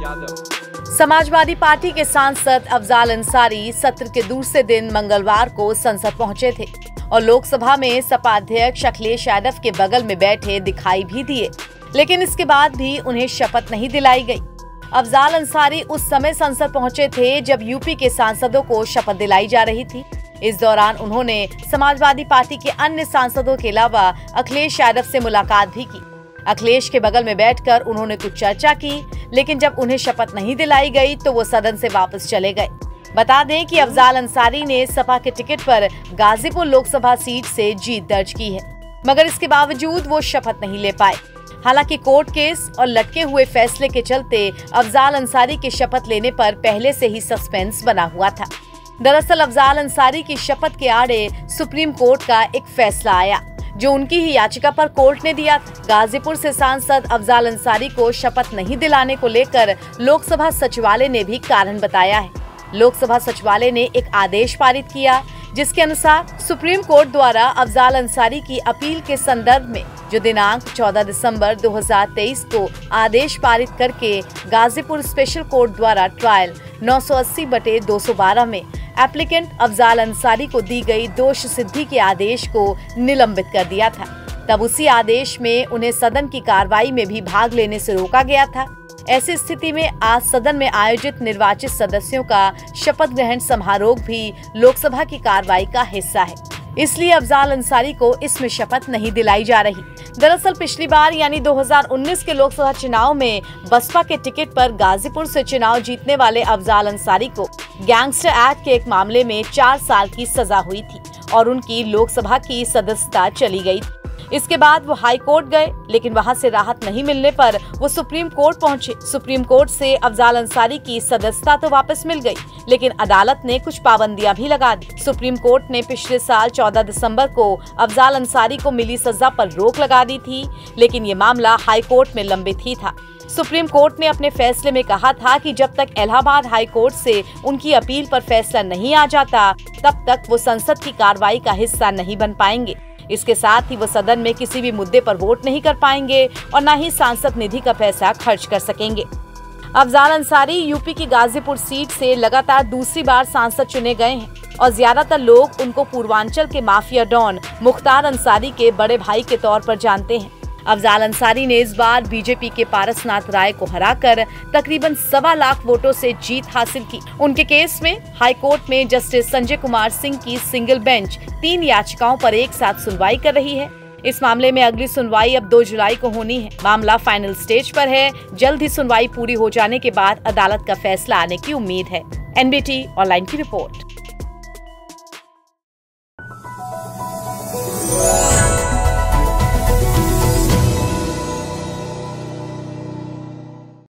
Samajwadi party के सांसद अफजाल अंसारी सत्र के दूसरे दिन मंगलवार को संसद पहुंचे थे और लोकसभा में सपा अध्यक्ष अखिलेश यादव के बगल में बैठे दिखाई भी दिए, लेकिन इसके बाद भी उन्हें शपथ नहीं दिलाई गई। अफजाल अंसारी उस समय संसद पहुंचे थे जब यूपी के सांसदों को शपथ दिलाई जा रही थी। इस दौरान उन्होंने समाजवादी पार्टी के अन्य सांसदों के अलावा अखिलेश यादव से मुलाकात भी की। अखिलेश के बगल में बैठकर उन्होंने कुछ चर्चा की, लेकिन जब उन्हें शपथ नहीं दिलाई गई तो वो सदन से वापस चले गए। बता दें कि अफजाल अंसारी ने सपा के टिकट पर गाजीपुर लोकसभा सीट से जीत दर्ज की है, मगर इसके बावजूद वो शपथ नहीं ले पाए। हालांकि कोर्ट केस और लटके हुए फैसले के चलते अफजाल अंसारी के शपथ लेने पर पहले से ही सस्पेंस बना हुआ था। दरअसल अफजाल अंसारी की शपथ के आड़े सुप्रीम कोर्ट का एक फैसला आया, जो उनकी ही याचिका पर कोर्ट ने दिया था। गाजीपुर से सांसद अफजाल अंसारी को शपथ नहीं दिलाने को लेकर लोकसभा सचिवालय ने भी कारण बताया है। लोकसभा सचिवालय ने एक आदेश पारित किया, जिसके अनुसार सुप्रीम कोर्ट द्वारा अफजाल अंसारी की अपील के संदर्भ में जो दिनांक 14 दिसंबर 2023 को आदेश पारित करके गाजीपुर स्पेशल कोर्ट द्वारा ट्रायल 980/212 में एप्लीकेंट अफजाल अंसारी को दी गई दोष सिद्धि के आदेश को निलंबित कर दिया था। तब उसी आदेश में उन्हें सदन की कार्रवाई में भी भाग लेने से रोका गया था। ऐसी स्थिति में आज सदन में आयोजित निर्वाचित सदस्यों का शपथ ग्रहण समारोह भी लोकसभा की कार्रवाई का हिस्सा है, इसलिए अफजाल अंसारी को इसमें शपथ नहीं दिलाई जा रही। दरअसल पिछली बार यानी 2019 के लोकसभा चुनाव में बसपा के टिकट पर गाजीपुर से चुनाव जीतने वाले अफजाल अंसारी को गैंगस्टर एक्ट के एक मामले में 4 साल की सजा हुई थी और उनकी लोकसभा की सदस्यता चली गई। इसके बाद वो हाई कोर्ट गए, लेकिन वहां से राहत नहीं मिलने पर वो सुप्रीम कोर्ट पहुंचे। सुप्रीम कोर्ट से अफजाल अंसारी की सदस्यता तो वापस मिल गई, लेकिन अदालत ने कुछ पाबंदियां भी लगा दी। सुप्रीम कोर्ट ने पिछले साल 14 दिसंबर को अफजाल अंसारी को मिली सजा पर रोक लगा दी थी, लेकिन ये मामला हाई कोर्ट में लंबित ही था। सुप्रीम कोर्ट ने अपने फैसले में कहा था कि जब तक इलाहाबाद हाई कोर्ट से उनकी अपील पर फैसला नहीं आ जाता, तब तक वो संसद की कार्रवाई का हिस्सा नहीं बन पाएंगे। इसके साथ ही वो सदन में किसी भी मुद्दे पर वोट नहीं कर पाएंगे और न ही सांसद निधि का पैसा खर्च कर सकेंगे। अफजाल अंसारी यूपी की गाजीपुर सीट से लगातार दूसरी बार सांसद चुने गए हैं और ज्यादातर लोग उनको पूर्वांचल के माफिया डॉन मुख्तार अंसारी के बड़े भाई के तौर पर जानते हैं। अफजाल अंसारी ने इस बार बीजेपी के पारसनाथ राय को हराकर तकरीबन 1.25 लाख वोटों से जीत हासिल की। उनके केस में हाई कोर्ट में जस्टिस संजय कुमार सिंह की सिंगल बेंच 3 याचिकाओं पर एक साथ सुनवाई कर रही है। इस मामले में अगली सुनवाई अब 2 जुलाई को होनी है। मामला फाइनल स्टेज पर है। जल्द ही सुनवाई पूरी हो जाने के बाद अदालत का फैसला आने की उम्मीद है। NBT ऑनलाइन की रिपोर्ट।